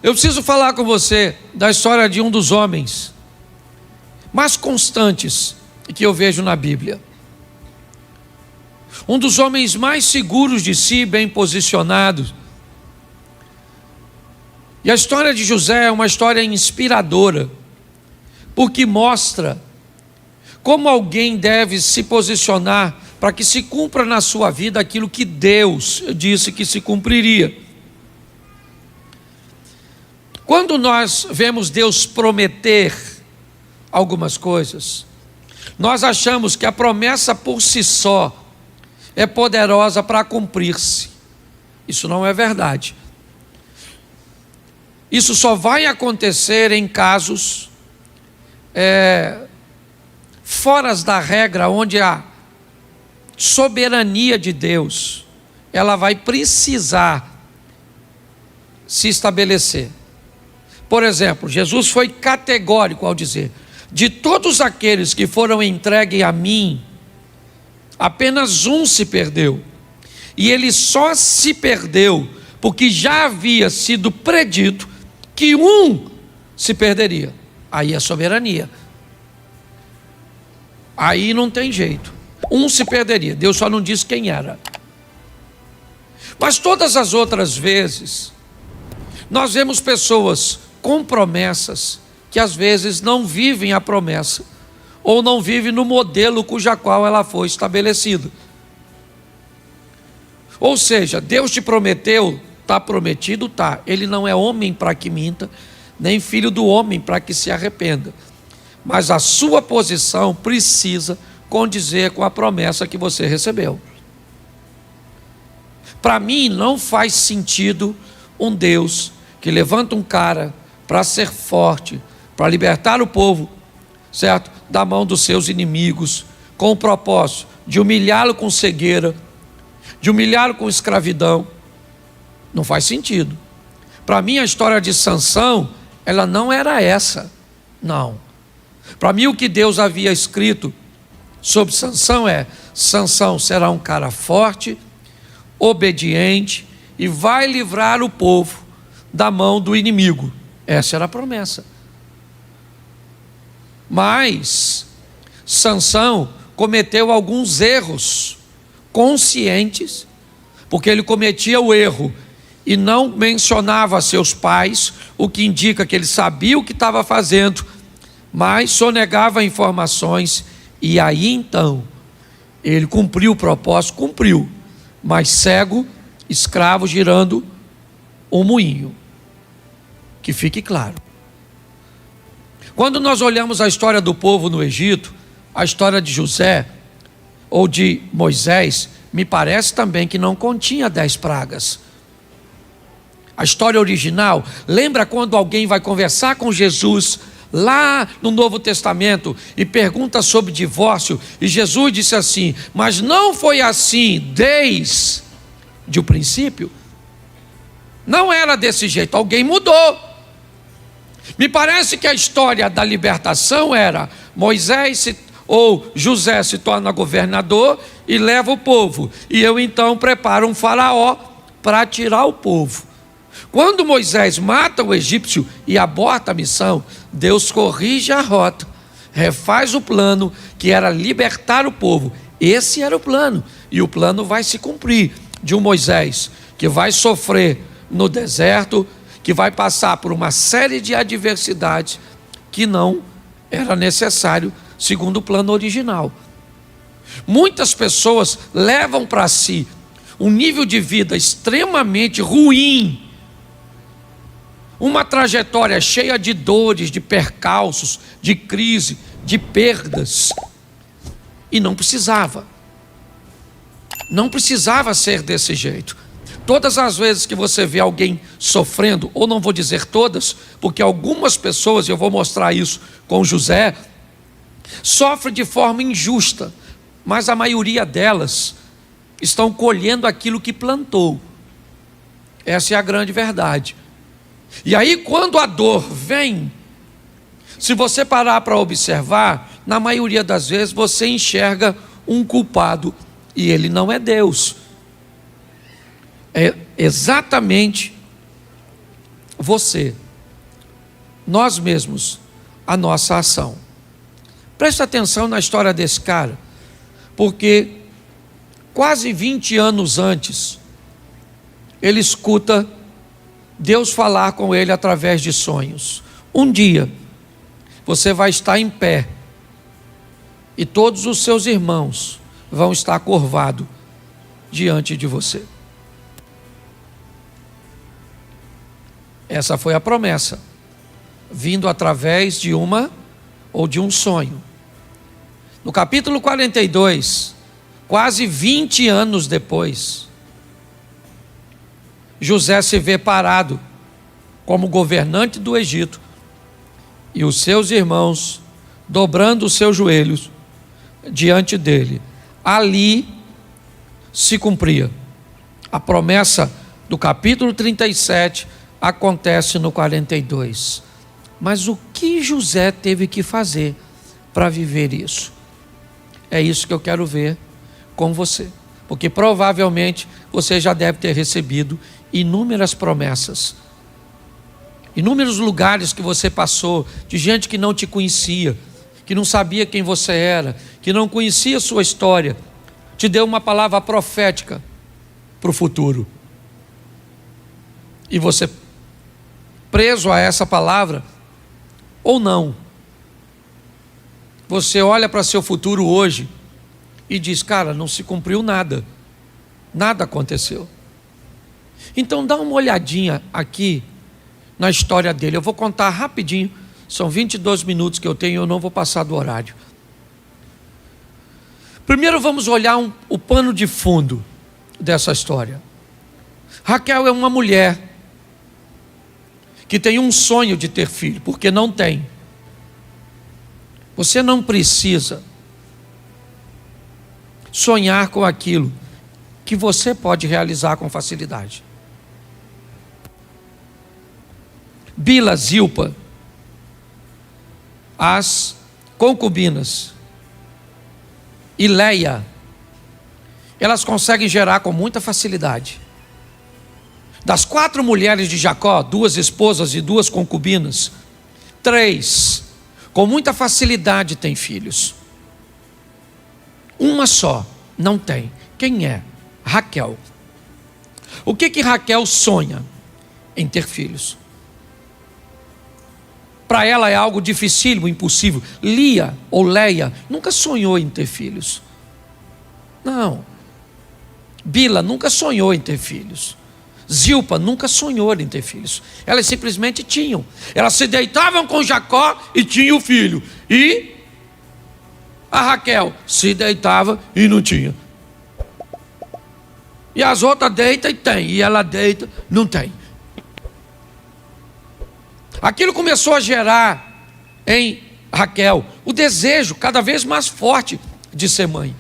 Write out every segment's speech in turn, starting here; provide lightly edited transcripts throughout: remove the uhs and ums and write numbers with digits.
Eu preciso falar com você da história de um dos homens mais constantes que eu vejo na Bíblia. Um dos homens mais seguros de si, bem posicionados. E a história de José é uma história inspiradora, porque mostra como alguém deve se posicionar para que se cumpra na sua vida aquilo que Deus disse que se cumpriria. Quando nós vemos Deus prometer algumas coisas, nós achamos que a promessa por si só é poderosa para cumprir-se. Isso não é verdade. Isso só vai acontecer em casos fora da regra, onde a soberania de Deus ela vai precisar se estabelecer. Por exemplo, Jesus foi categórico ao dizer: de todos aqueles que foram entregues a mim, apenas um se perdeu. E ele só se perdeu porque já havia sido predito que um se perderia. Aí é soberania. Aí não tem jeito. Um se perderia. Deus só não disse quem era. Mas todas as outras vezes, nós vemos pessoas com promessas que às vezes não vivem a promessa, ou não vivem no modelo cuja qual ela foi estabelecida. Ou seja, Deus te prometeu, está prometido, está. Ele não é homem para que minta, nem filho do homem para que se arrependa. Mas a sua posição precisa condizer com a promessa que você recebeu. Para mim não faz sentido um Deus que levanta um cara para ser forte, para libertar o povo, certo? Da mão dos seus inimigos, com o propósito de humilhá-lo com cegueira, de humilhá-lo com escravidão. Não faz sentido. Para mim a história de Sansão, ela não era essa, não. Para mim o que Deus havia escrito sobre Sansão é: Sansão será um cara forte, obediente e vai livrar o povo da mão do inimigo. Essa era a promessa. Mas Sansão cometeu alguns erros conscientes, porque ele cometia o erro e não mencionava a seus pais, o que indica que ele sabia o que estava fazendo, mas sonegava informações. E aí então ele cumpriu o propósito, cumpriu, mas cego, escravo girando um moinho. Que fique claro. Quando nós olhamos a história do povo no Egito, a história de José ou de Moisés, me parece também que não continha 10 pragas. A história original, lembra quando alguém vai conversar com Jesus lá no Novo Testamento e pergunta sobre divórcio, e Jesus disse assim: mas não foi assim desde o princípio? Não era desse jeito, alguém mudou. Me parece que a história da libertação era: Moisés ou José se torna governador e leva o povo, e eu então preparo um faraó para tirar o povo. Quando Moisés mata o egípcio e aborta a missão, Deus corrige a rota, refaz o plano, que era libertar o povo. Esse era o plano, e o plano vai se cumprir, de um Moisés que vai sofrer no deserto, que vai passar por uma série de adversidades que não era necessário segundo o plano original. Muitas pessoas levam para si um nível de vida extremamente ruim, uma trajetória cheia de dores, de percalços, de crise, de perdas, e não precisava ser desse jeito. Todas as vezes que você vê alguém sofrendo, ou não vou dizer todas, porque algumas pessoas, e eu vou mostrar isso com José, sofrem de forma injusta, mas a maioria delas estão colhendo aquilo que plantou. Essa é a grande verdade. E aí quando a dor vem, se você parar para observar, na maioria das vezes você enxerga um culpado, e ele não é Deus. É exatamente você, nós mesmos, a nossa ação. Preste atenção na história desse cara, porque quase 20 anos antes, ele escuta Deus falar com ele através de sonhos. Um dia, você vai estar em pé, e todos os seus irmãos vão estar curvados diante de você. Essa foi a promessa, vindo através de uma ou de um sonho. No capítulo 42, quase 20 anos depois, José se vê parado como governante do Egito, e os seus irmãos dobrando os seus joelhos diante dele. Ali se cumpria a promessa do capítulo 37, acontece no 42. Mas o que José teve que fazer para viver isso? É isso que eu quero ver com você, porque provavelmente você já deve ter recebido inúmeras promessas, inúmeros lugares que você passou, de gente que não te conhecia, que não sabia quem você era, que não conhecia a sua história, te deu uma palavra profética para o futuro, e você, preso a essa palavra, ou não, você olha para seu futuro hoje e diz: cara, não se cumpriu nada, nada aconteceu. Então dá uma olhadinha aqui na história dele. Eu vou contar rapidinho, são 22 minutos que eu tenho, eu não vou passar do horário. Primeiro vamos olhar o pano de fundo dessa história. Raquel é uma mulher que tem um sonho de ter filho, porque não tem. Você não precisa sonhar com aquilo que você pode realizar com facilidade. Bila, Zilpa, as concubinas, e Leia, elas conseguem gerar com muita facilidade. Das 4 mulheres de Jacó, 2 esposas e 2 concubinas, 3, com muita facilidade têm filhos. Uma só não tem. Quem é? Raquel. O que Raquel sonha? Em ter filhos. Para ela é algo dificílimo, impossível. Lia ou Leia nunca sonhou em ter filhos. Não. Bila nunca sonhou em ter filhos. Zilpa nunca sonhou em ter filhos. Elas simplesmente tinham. Elas se deitavam com Jacó e tinham o filho. E a Raquel se deitava e não tinha. E as outras deitam e tem. E ela deita, não tem. Aquilo começou a gerar em Raquel o desejo cada vez mais forte de ser mãe.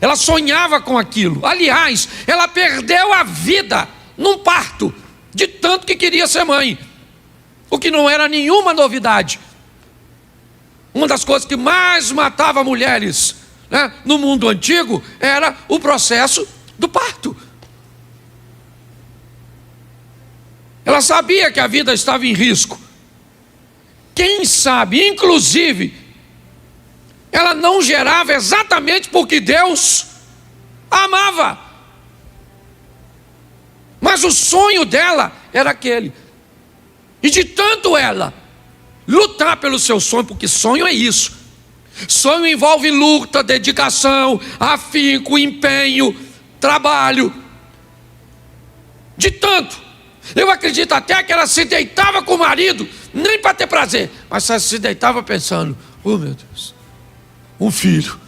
Ela sonhava com aquilo. Aliás, ela perdeu a vida num parto, de tanto que queria ser mãe, o que não era nenhuma novidade. Uma das coisas que mais matava mulheres, né, no mundo antigo era o processo do parto. Ela sabia que a vida estava em risco. Quem sabe, inclusive, ela não gerava exatamente porque Deus a amava. Mas o sonho dela era aquele. E de tanto ela lutar pelo seu sonho, porque sonho é isso. Sonho envolve luta, dedicação, afinco, empenho, trabalho. De tanto, eu acredito até que ela se deitava com o marido, nem para ter prazer, mas ela se deitava pensando: oh meu Deus, um filho,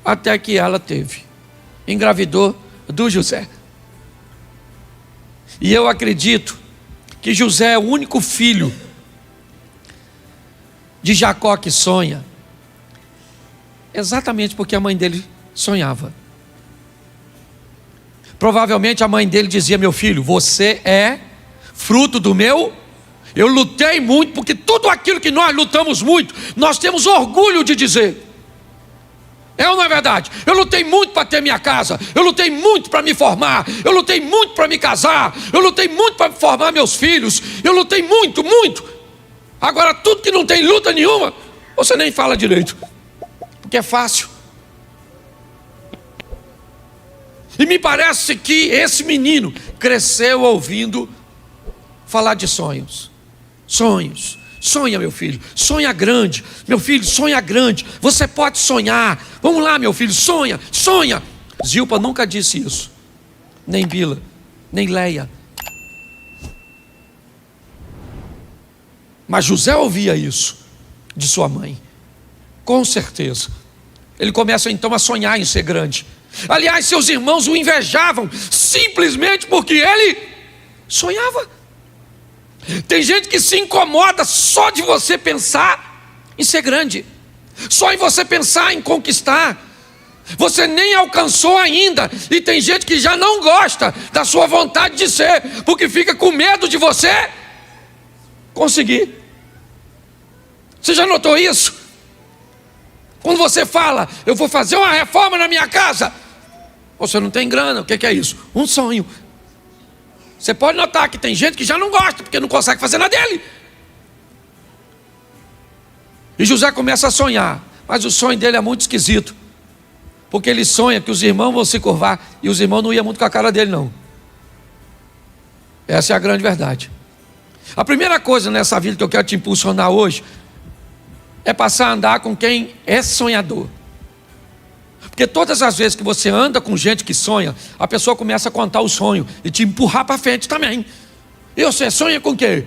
até que ela teve. Engravidou do José. E eu acredito que José é o único filho de Jacó que sonha, exatamente porque a mãe dele sonhava. Provavelmente a mãe dele dizia: meu filho, você é fruto do meu. Eu lutei muito, porque tudo aquilo que nós lutamos muito, nós temos orgulho de dizer. É ou não é verdade? Eu lutei muito para ter minha casa, eu lutei muito para me formar, eu lutei muito para me casar, eu lutei muito para formar meus filhos, eu lutei muito, muito. Agora tudo que não tem luta nenhuma, você nem fala direito, porque é fácil. E me parece que esse menino cresceu ouvindo falar de sonhos. Sonhos. Sonha, meu filho, sonha grande. Meu filho, sonha grande. Você pode sonhar. Vamos lá, meu filho, sonha, sonha. Zilpa nunca disse isso. Nem Bila, nem Leia. Mas José ouvia isso de sua mãe. Com certeza. Ele começa então a sonhar em ser grande. Aliás, seus irmãos o invejavam simplesmente porque ele sonhava. Tem gente que se incomoda só de você pensar em ser grande, só em você pensar em conquistar. Você nem alcançou ainda, e tem gente que já não gosta da sua vontade de ser, porque fica com medo de você conseguir. Você já notou isso? Quando você fala, eu vou fazer uma reforma na minha casa, você não tem grana, o que é isso? Um sonho. Você pode notar que tem gente que já não gosta, porque não consegue fazer na dele. E José começa a sonhar, mas o sonho dele é muito esquisito, porque ele sonha que os irmãos vão se curvar, e os irmãos não iam muito com a cara dele não. Essa é a grande verdade. A primeira coisa nessa vida que eu quero te impulsionar hoje, é passar a andar com quem é sonhador. Porque todas as vezes que você anda com gente que sonha, a pessoa começa a contar o sonho e te empurrar para frente também. E você sonha com o quê?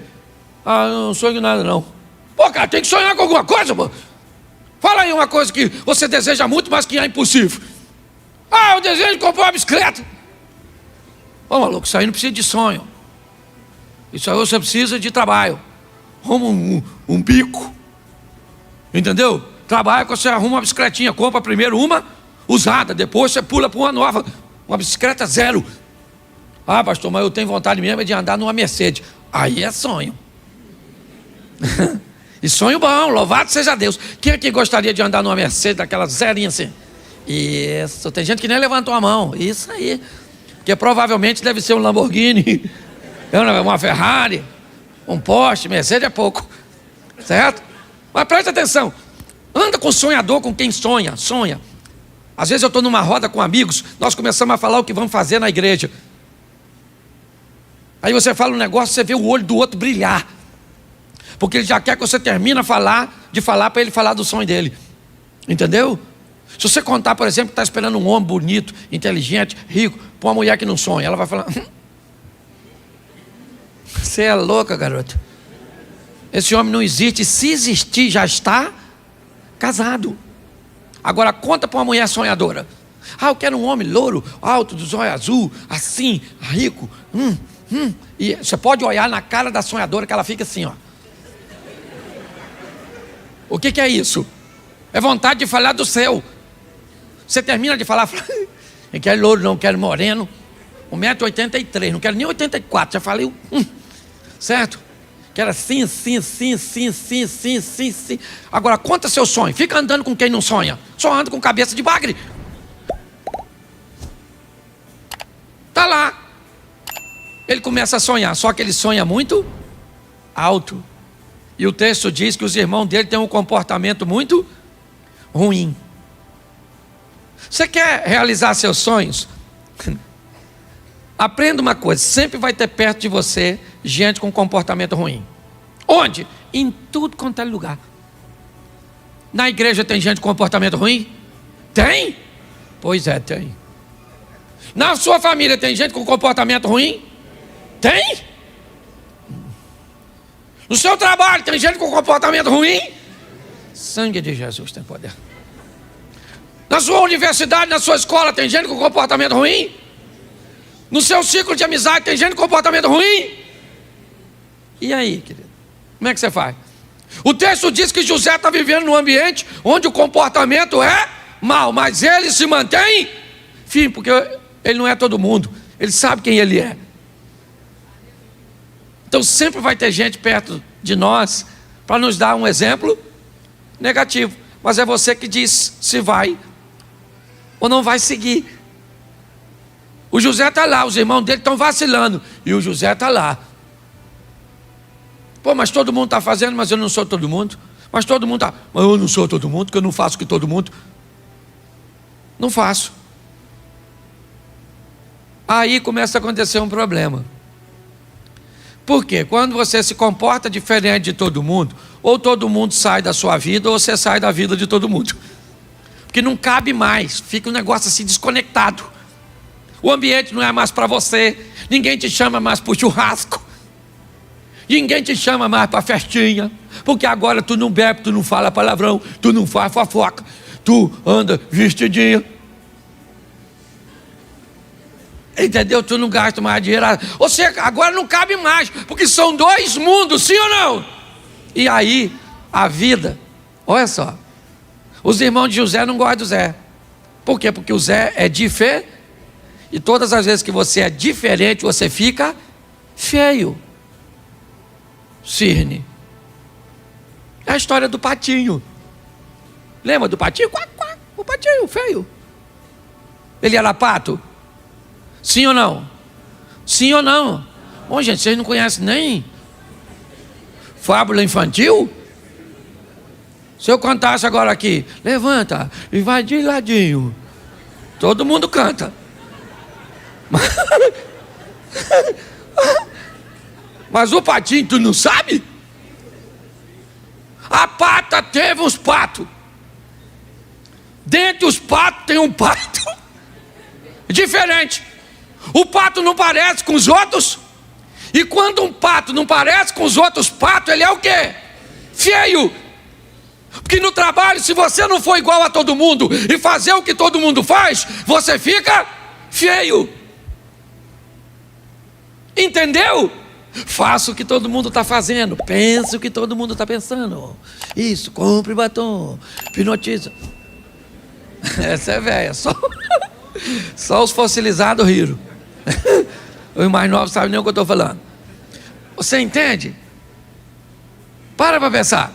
Ah, eu não sonho nada não. Pô, cara, tem que sonhar com alguma coisa, pô. Fala aí uma coisa que você deseja muito, mas que é impossível. Ah, eu desejo comprar uma bicicleta. Ô, maluco, isso aí não precisa de sonho. Isso aí você precisa de trabalho. Arruma um bico. Entendeu? Trabalha que você arruma uma bicicletinha, compra primeiro uma usada, depois você pula para uma nova, uma bicicleta zero. Ah, pastor, mas eu tenho vontade mesmo de andar numa Mercedes. Aí é sonho. E sonho bom, louvado seja Deus. Quem aqui gostaria de andar numa Mercedes, daquela zerinha assim? Isso, tem gente que nem levantou a mão. Isso aí. Porque provavelmente deve ser um Lamborghini, uma Ferrari, um Porsche, Mercedes é pouco. Certo? Mas preste atenção. Anda com sonhador, com quem sonha, sonha. Às vezes eu estou numa roda com amigos, nós começamos a falar o que vamos fazer na igreja. Aí você fala um negócio, você vê o olho do outro brilhar. Porque ele já quer que você termine de falar para ele falar do sonho dele. Entendeu? Se você contar, por exemplo, que está esperando um homem bonito, inteligente, rico, para uma mulher que não sonha, ela vai falar: você é louca, garoto. Esse homem não existe, se existir já está casado. Agora conta para uma mulher sonhadora. Ah, eu quero um homem louro, alto, dos olhos azul, assim, rico. E você pode olhar na cara da sonhadora que ela fica assim, ó. O que é isso? É vontade de falar do céu. Você termina de falar, eu quero louro, não quero moreno. 1,83 m, não quero nem 84, já falei, certo? Quero assim. Agora conta seu sonho. Fica andando com quem não sonha. Só anda com cabeça de bagre. Tá lá. Ele começa a sonhar, só que ele sonha muito alto. E o texto diz que os irmãos dele têm um comportamento muito ruim. Você quer realizar seus sonhos? Aprenda uma coisa, sempre vai ter perto de você gente com comportamento ruim. Onde? Em tudo quanto é lugar. Na igreja tem gente com comportamento ruim? Tem? Pois é, tem. Na sua família tem gente com comportamento ruim? Tem? No seu trabalho tem gente com comportamento ruim? Sangue de Jesus tem poder. Na sua universidade, na sua escola tem gente com comportamento ruim? No seu ciclo de amizade tem gente com comportamento ruim? E aí, querido? Como é que você faz? O texto diz que José está vivendo num ambiente onde o comportamento é mau, mas ele se mantém firme, porque ele não é todo mundo, ele sabe quem ele é. Então sempre vai ter gente perto de nós para nos dar um exemplo negativo, mas é você que diz se vai ou não vai seguir. O José está lá, os irmãos dele estão vacilando, e o José está lá. Pô, mas todo mundo está fazendo, mas eu não sou todo mundo. Mas todo mundo está, mas eu não sou todo mundo, porque eu não faço o que todo mundo. Não faço. Aí começa a acontecer um problema. Por quê? Quando você se comporta diferente de todo mundo, ou todo mundo sai da sua vida, ou você sai da vida de todo mundo. Porque não cabe mais, fica um negócio assim desconectado. O ambiente não é mais para você, ninguém te chama mais para o churrasco, ninguém te chama mais para a festinha, porque agora tu não bebe, tu não fala palavrão, tu não faz fofoca, tu anda vestidinho. Entendeu? Tu não gasta mais dinheiro. Ou seja, agora não cabe mais, porque são dois mundos, sim ou não? E aí, a vida, olha só, os irmãos de José não gostam do Zé. Por quê? Porque o Zé é diferente, e todas as vezes que você é diferente, você fica feio. Cirne. É a história do patinho. Lembra do patinho? Quac, quac, o patinho feio. Ele era pato? Sim ou não? Sim ou não? Bom, gente, vocês não conhecem nem fábula infantil? Se eu cantasse agora aqui, levanta e vai de ladinho, todo mundo canta. Mas o patinho, tu não sabe? A pata teve uns patos. Dentre os patos tem um pato diferente. O pato não parece com os outros. E quando um pato não parece com os outros patos, ele é o quê? Feio. Porque no trabalho, se você não for igual a todo mundo e fazer o que todo mundo faz, você fica feio. Entendeu? Faça o que todo mundo está fazendo, pense o que todo mundo está pensando. Isso, compre batom, hipnotiza. Essa é velha, só os fossilizados riram. Os mais novos sabem nem o que eu estou falando. Você entende? Para pensar.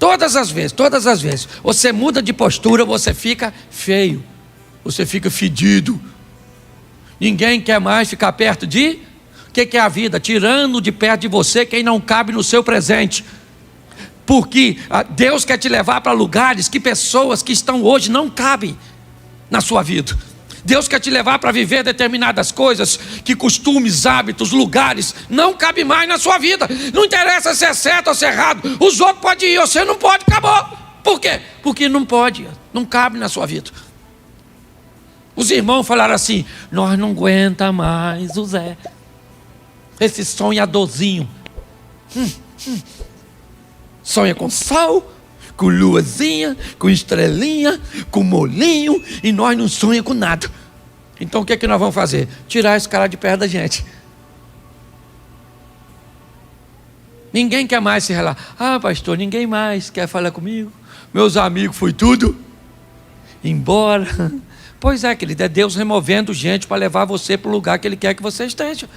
Todas as vezes, você muda de postura, você fica feio, você fica fedido. Ninguém quer mais ficar perto de... O que é a vida? Tirando de perto de você quem não cabe no seu presente. Porque Deus quer te levar para lugares que pessoas que estão hoje não cabem na sua vida. Deus quer te levar para viver determinadas coisas que costumes, hábitos, lugares não cabem mais na sua vida. Não interessa se é certo ou se é errado. Os outros podem ir, você não pode, acabou. Por quê? Porque não pode, não cabe na sua vida. Os irmãos falaram assim: nós não aguenta mais o Zé, esse sonhadorzinho. Sonha com sol, com luazinha, com estrelinha, com molinho, e nós não sonhamos com nada. Então o que é que nós vamos fazer? Tirar esse cara de perto da gente. Ninguém quer mais se relacionar. Ah, pastor, ninguém mais quer falar comigo. Meus amigos, foi tudo embora. Pois é, querido, é Deus removendo gente para levar você para o lugar que Ele quer que você esteja.